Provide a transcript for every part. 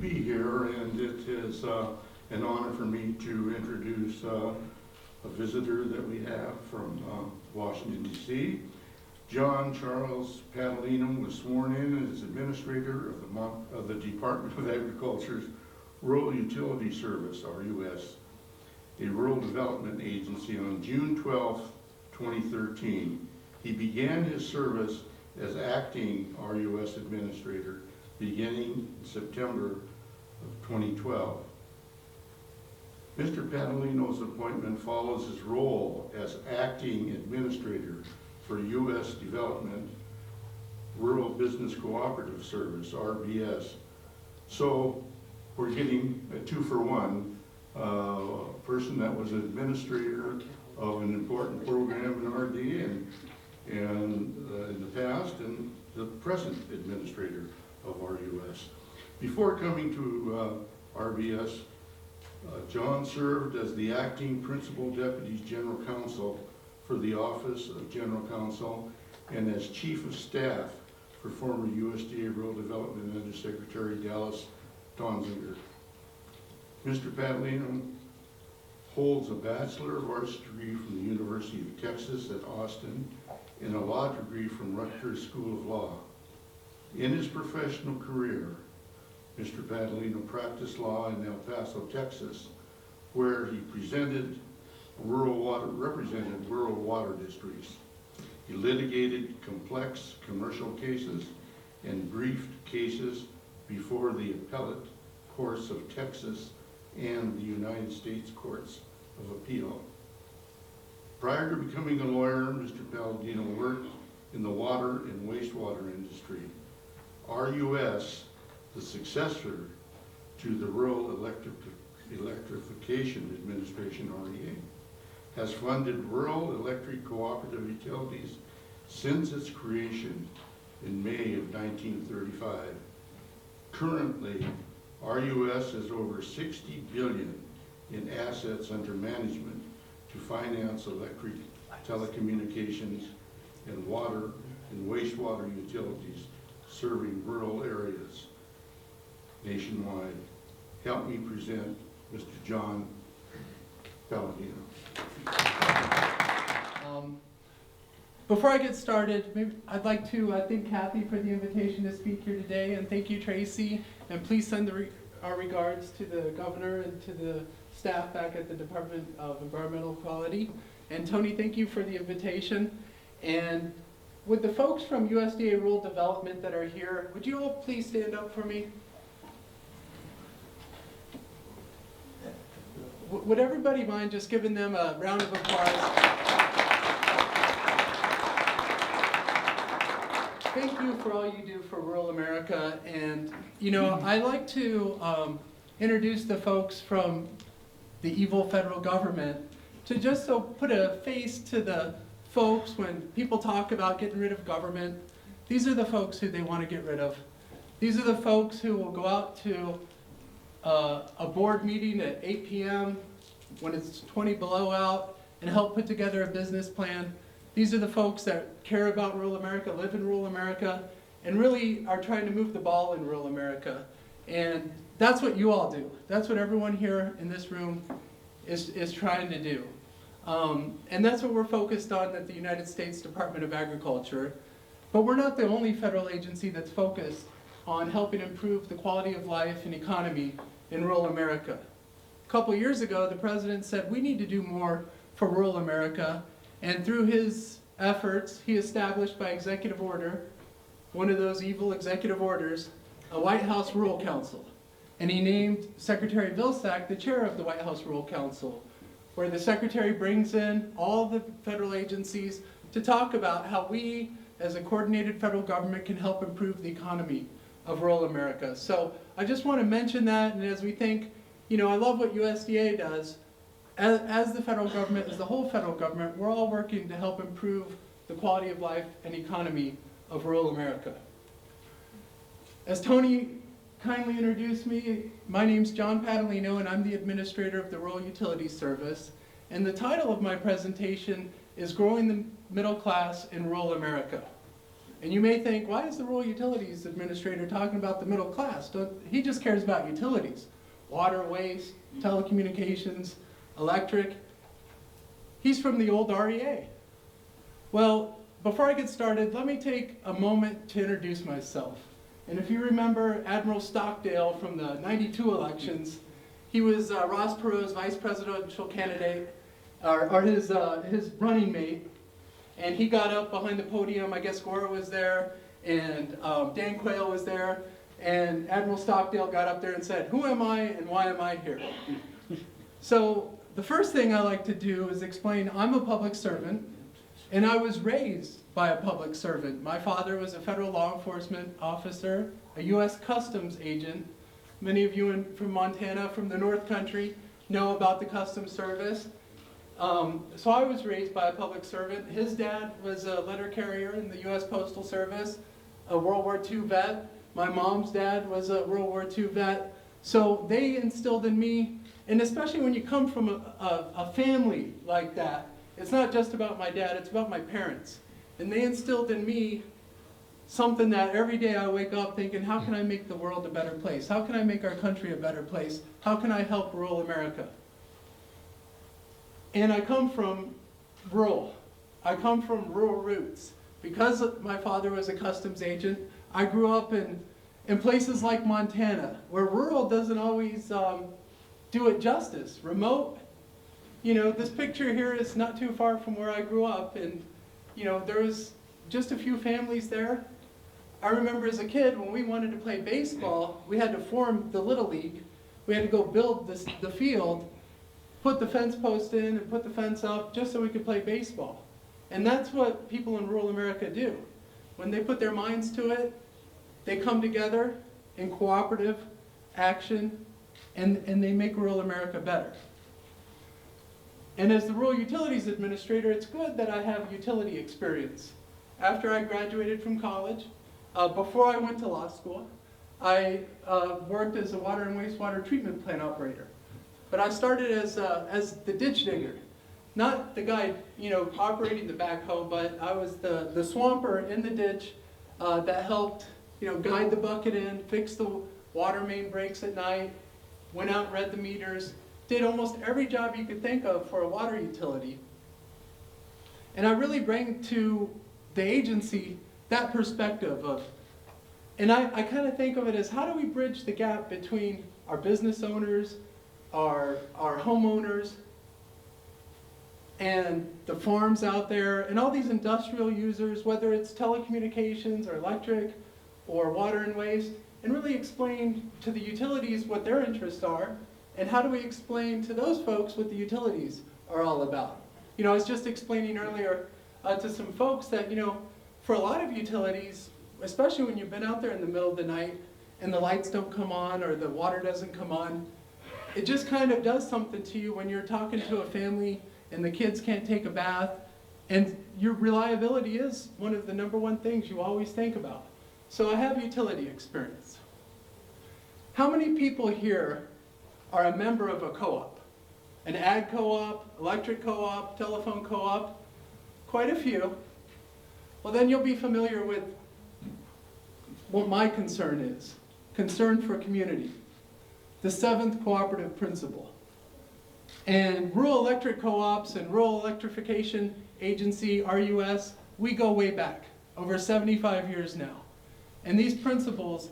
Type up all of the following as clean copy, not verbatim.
be here, and it is an honor for me to introduce a visitor that we have from Washington, D.C. John Charles Padalino was sworn in as Administrator of the Department of Agriculture's Rural Utility Service, RUS, a rural development agency, on June 12, 2013. He began his service as acting RUS Administrator beginning in September of 2012. Mr. Padalino's appointment follows his role as acting administrator for U.S. Development Rural Business Cooperative Service, RBS. So we're getting a two-for-one, a person that was an administrator of an important program in RD and in the past, and the present administrator of RUS. Before coming to RBS, John served as the acting Principal Deputy General Counsel for the Office of General Counsel and as Chief of Staff for former USDA Rural Development Undersecretary Dallas Donziger. Mr. Padalino holds a Bachelor of Arts degree from the University of Texas at Austin and a law degree from Rutgers School of Law. In his professional career, Mr. Padalino practiced law in El Paso, Texas, where he represented rural water districts. He litigated complex commercial cases and briefed cases before the appellate courts of Texas and the United States Courts of Appeal. Prior to becoming a lawyer, Mr. Padalino worked in the water and wastewater industry. RUS, the successor to the Rural Electrification Administration, REA, has funded rural electric cooperative utilities since its creation in May of 1935. Currently, RUS has over $60 billion in assets under management to finance electric, telecommunications, and water and wastewater utilities serving rural areas nationwide. Help me present Mr. John Padalino. Before I get started, I'd like to thank Kathy for the invitation to speak here today, and thank you, Tracy, and please send our regards to the governor and to the staff back at the Department of Environmental Quality. And Tony, thank you for the invitation. And with the folks from USDA Rural Development that are here, would you all please stand up for me? Would everybody mind just giving them a round of applause? Thank you for all you do for rural America. And, you know, I'd like to introduce the folks from the evil federal government to just so put a face to the folks when people talk about getting rid of government. These are the folks who they want to get rid of. These are the folks who will go out to a board meeting at 8 p.m. when it's 20 below out and help put together a business plan. These are the folks that care about rural America, live in rural America, and really are trying to move the ball in rural America. And that's what you all do. That's what everyone here in this room is trying to do. And that's what we're focused on at the United States Department of Agriculture. But we're not the only federal agency that's focused on helping improve the quality of life and economy in rural America. A couple years ago, the president said we need to do more for rural America, and through his efforts, he established by executive order, one of those evil executive orders, a White House Rural Council. And he named Secretary Vilsack the chair of the White House Rural Council, where the secretary brings in all the federal agencies to talk about how we, as a coordinated federal government, can help improve the economy of rural America. So I just want to mention that, and as we think, you know, I love what USDA does. As the federal government, as the whole federal government, we're all working to help improve the quality of life and economy of rural America. As Tony kindly introduced me, my name's John Padalino, and I'm the administrator of the Rural Utilities Service. And the title of my presentation is Growing the Middle Class in Rural America. And you may think, why is the Rural Utilities Administrator talking about the middle class? He just cares about utilities, water, waste, telecommunications, electric. He's from the old REA. Well, before I get started, let me take a moment to introduce myself. And if you remember Admiral Stockdale from the '92 elections, he was Ross Perot's vice presidential candidate, or his running mate. And he got up behind the podium. I guess Gore was there, and Dan Quayle was there. And Admiral Stockdale got up there and said, "Who am I and why am I here?" So the first thing I like to do is explain I'm a public servant, and I was raised by a public servant. My father was a federal law enforcement officer, a U.S. Customs agent. Many of you from Montana, from the North Country, know about the Customs Service. So I was raised by a public servant. His dad was a letter carrier in the U.S. Postal Service, a World War II vet. My mom's dad was a World War II vet. So they instilled in me, and especially when you come from a family like that, it's not just about my dad, it's about my parents. And they instilled in me something that every day I wake up thinking, how can I make the world a better place? How can I make our country a better place? How can I help rural America? And I come from rural. I come from rural roots. Because my father was a customs agent, I grew up in places like Montana, where rural doesn't always do it justice. Remote. You know, this picture here is not too far from where I grew up, and you know, there was just a few families there. I remember as a kid, when we wanted to play baseball, we had to form the Little League. We had to go build the field, put the fence post in and put the fence up just so we could play baseball. And that's what people in rural America do. When they put their minds to it, they come together in cooperative action, and they make rural America better. And as the Rural Utilities Administrator, it's good that I have utility experience. After I graduated from college, before I went to law school, I worked as a water and wastewater treatment plant operator. But I started as the ditch digger. Not the guy, you know, operating the backhoe, but I was the swamper in the ditch that helped, you know, guide the bucket in, fix the water main breaks at night, went out and read the meters, did almost every job you could think of for a water utility. And I really bring to the agency that perspective of, and I kind of think of it as, how do we bridge the gap between our business owners, our homeowners, and the farms out there, and all these industrial users, whether it's telecommunications or electric or water and waste, and really explain to the utilities what their interests are, and how do we explain to those folks what the utilities are all about. You know, I was just explaining earlier to some folks that, you know, for a lot of utilities, especially when you've been out there in the middle of the night and the lights don't come on or the water doesn't come on, it just kind of does something to you when you're talking to a family and the kids can't take a bath, and your reliability is one of the #1 things you always think about. So I have utility experience. How many people here are a member of a co-op? An ag co-op, electric co-op, telephone co-op? Quite a few. Well, then you'll be familiar with what my concern is. Concern for community. The 7th cooperative principle. And Rural Electric Co-ops and Rural Electrification Agency, RUS, we go way back, over 75 years now. And these principles,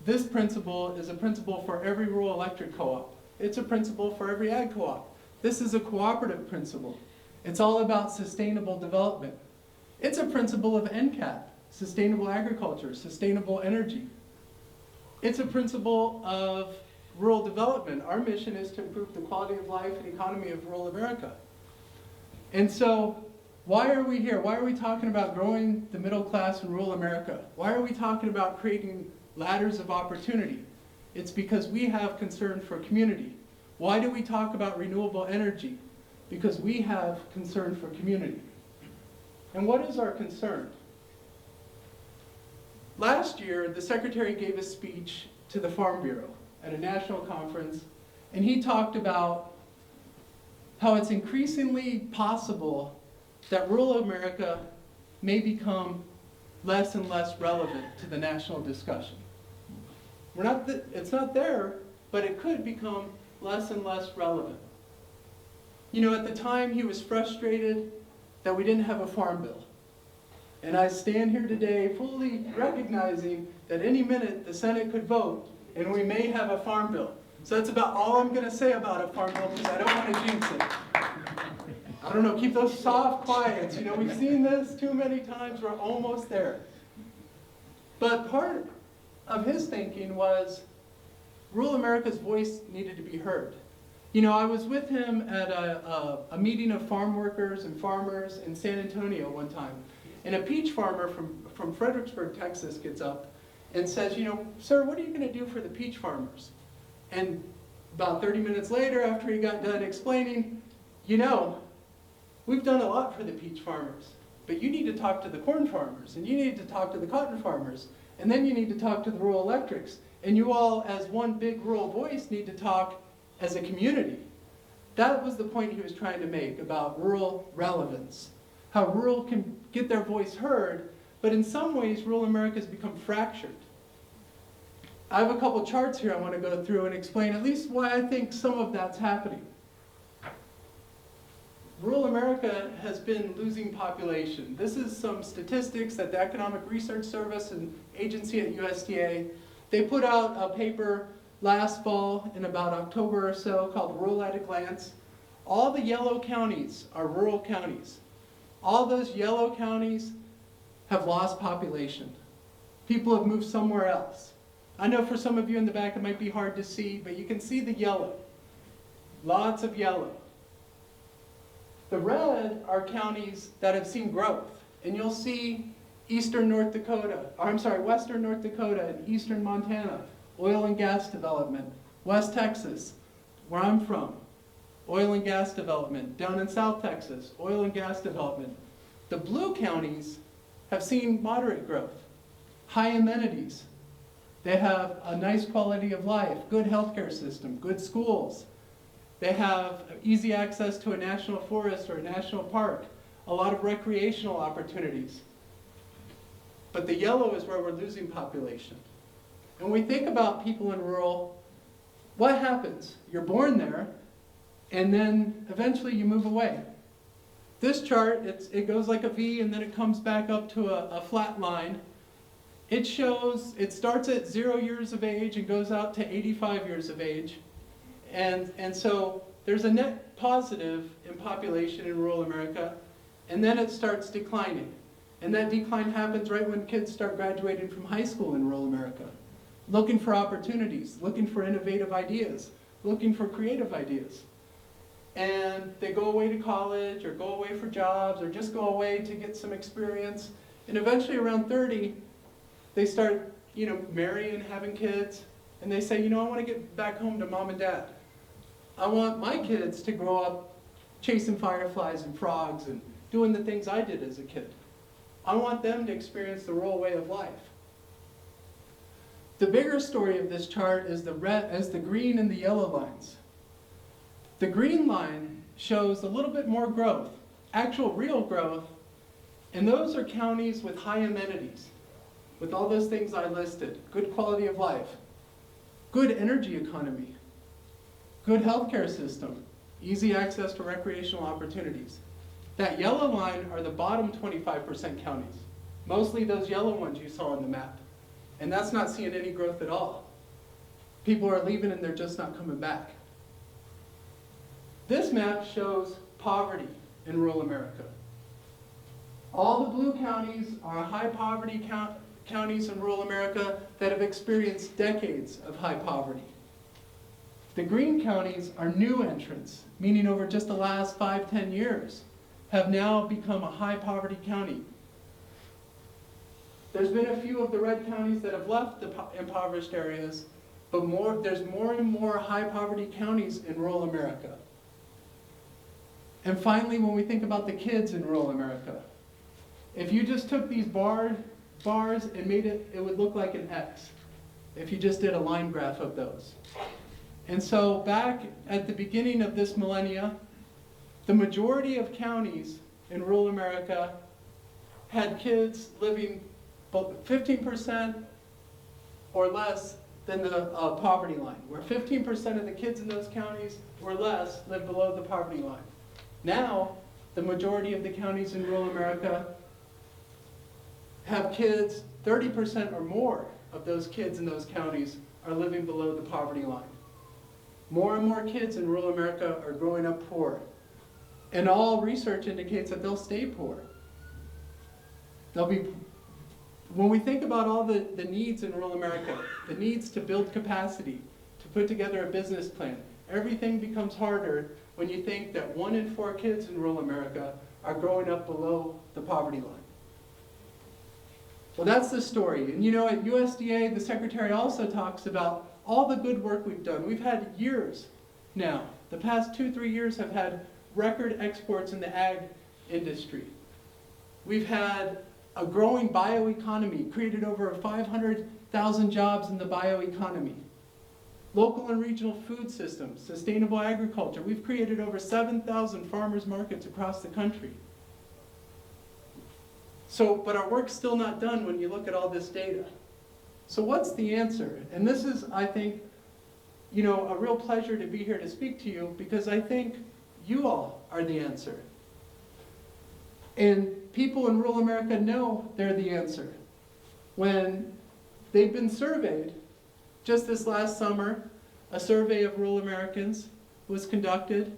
this principle is a principle for every rural electric co-op. It's a principle for every ag co-op. This is a cooperative principle. It's all about sustainable development. It's a principle of NCAP, sustainable agriculture, sustainable energy. It's a principle of rural development. Our mission is to improve the quality of life and economy of rural America. And so, why are we here? Why are we talking about growing the middle class in rural America? Why are we talking about creating ladders of opportunity? It's because we have concern for community. Why do we talk about renewable energy? Because we have concern for community. And what is our concern? Last year, the Secretary gave a speech to the Farm Bureau at a national conference, and he talked about how it's increasingly possible that rural America may become less and less relevant to the national discussion. It's not there, but it could become less and less relevant. You know, at the time he was frustrated that we didn't have a farm bill. And I stand here today fully recognizing that any minute the Senate could vote and we may have a farm bill. So that's about all I'm going to say about a farm bill because I don't want to jinx it. I don't know, keep those soft quiets. You know, we've seen this too many times, we're almost there. But part of his thinking was rural America's voice needed to be heard. You know, I was with him at a meeting of farm workers and farmers in San Antonio one time. And a peach farmer from Fredericksburg, Texas gets up and says, you know, sir, what are you going to do for the peach farmers? And about 30 minutes later, after he got done explaining, you know, we've done a lot for the peach farmers, but you need to talk to the corn farmers, and you need to talk to the cotton farmers, and then you need to talk to the rural electrics. And you all, as one big rural voice, need to talk as a community. That was the point he was trying to make about rural relevance. How rural can get their voice heard, but in some ways, rural America has become fractured. I have a couple charts here I want to go through and explain at least why I think some of that's happening. Rural America has been losing population. This is some statistics that the Economic Research Service and agency at USDA, they put out a paper last fall in about October or so called Rural at a Glance. All the yellow counties are rural counties. All those yellow counties have lost population. People have moved somewhere else. I know for some of you in the back it might be hard to see, but you can see the yellow. Lots of yellow. The red are counties that have seen growth. And you'll see western North Dakota and eastern Montana, oil and gas development. West Texas, where I'm from, oil and gas development. Down in South Texas, oil and gas development. The blue counties have seen moderate growth, high amenities. They have a nice quality of life, good healthcare system, good schools. They have easy access to a national forest or a national park, a lot of recreational opportunities. But the yellow is where we're losing population. And when we think about people in rural, what happens? You're born there, and then eventually you move away. This chart, it goes like a V, and then it comes back up to a flat line. It shows, it starts at 0 years of age and goes out to 85 years of age. And so there's a net positive in population in rural America, and then it starts declining. And that decline happens right when kids start graduating from high school in rural America, looking for opportunities, looking for innovative ideas, looking for creative ideas. And they go away to college, or go away for jobs, or just go away to get some experience. And eventually around 30, they start, marrying, having kids, and they say, I want to get back home to mom and dad. I want my kids to grow up chasing fireflies and frogs and doing the things I did as a kid. I want them to experience the rural way of life. The bigger story of this chart is the green and the yellow lines. The green line shows a little bit more growth, actual real growth, and those are counties with high amenities, with all those things I listed. Good quality of life, good energy economy, good healthcare system, easy access to recreational opportunities. That yellow line are the bottom 25% counties, mostly those yellow ones you saw on the map. And that's not seeing any growth at all. People are leaving and they're just not coming back. This map shows poverty in rural America. All the blue counties are high poverty counties in rural America that have experienced decades of high poverty. The green counties are new entrants, meaning over just the last 5-10 years, have now become a high poverty county. There's been a few of the red counties that have left the impoverished areas, but there's more and more high poverty counties in rural America. And finally, when we think about the kids in rural America, if you just took these bars and made it would look like an X, if you just did a line graph of those. And so back at the beginning of this millennia, the majority of counties in rural America had kids living 15% or less than the poverty line, where 15% of the kids in those counties or less live below the poverty line. Now, the majority of the counties in rural America have kids, 30% or more of those kids in those counties are living below the poverty line. More and more kids in rural America are growing up poor. And all research indicates that they'll stay poor. When we think about all the needs in rural America, the needs to build capacity, to put together a business plan, everything becomes harder when you think that 1 in 4 kids in rural America are growing up below the poverty line. Well, that's the story. And you know, at USDA, the secretary also talks about all the good work we've done. We've had years now. The past 2-3 years have had record exports in the ag industry. We've had a growing bioeconomy, created over 500,000 jobs in the bioeconomy. Local and regional food systems, sustainable agriculture. We've created over 7,000 farmers markets across the country. But our work's still not done when you look at all this data. So what's the answer? And this is, I think, you know, a real pleasure to be here to speak to you, because I think you all are the answer. And people in rural America know they're the answer. When they've been surveyed, just this last summer, a survey of rural Americans was conducted,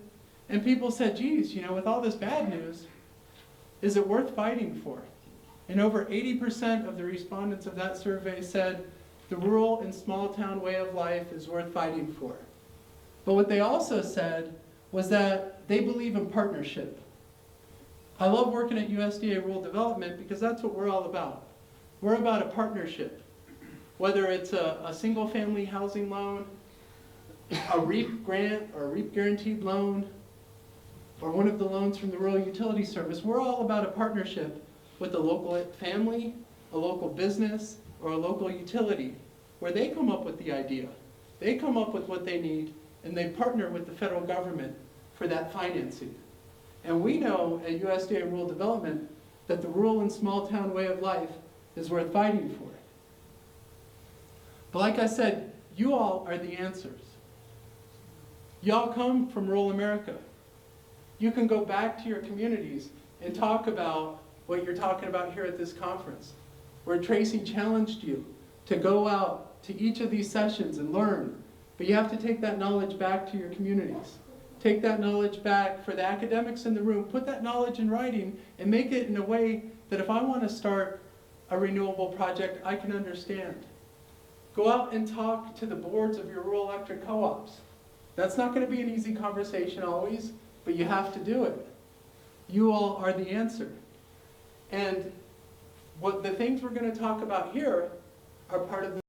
and people said, geez, you know, with all this bad news, is it worth fighting for? And over 80% of the respondents of that survey said the rural and small town way of life is worth fighting for. But what they also said was that they believe in partnership. I love working at USDA Rural Development because that's what we're all about. We're about a partnership. Whether it's a single family housing loan, a REAP grant or a REAP guaranteed loan, or one of the loans from the Rural Utility Service, we're all about a partnership with a local family, a local business, or a local utility, where they come up with the idea. They come up with what they need, and they partner with the federal government for that financing. And we know at USDA Rural Development that the rural and small town way of life is worth fighting for. But like I said, you all are the answers. Y'all come from rural America. You can go back to your communities and talk about what you're talking about here at this conference, where Tracy challenged you to go out to each of these sessions and learn. But you have to take that knowledge back to your communities. Take that knowledge back for the academics in the room, put that knowledge in writing, and make it in a way that if I want to start a renewable project, I can understand. Go out and talk to the boards of your rural electric co-ops. That's not going to be an easy conversation always, but you have to do it. You all are the answer. And what the things we're going to talk about here are part of the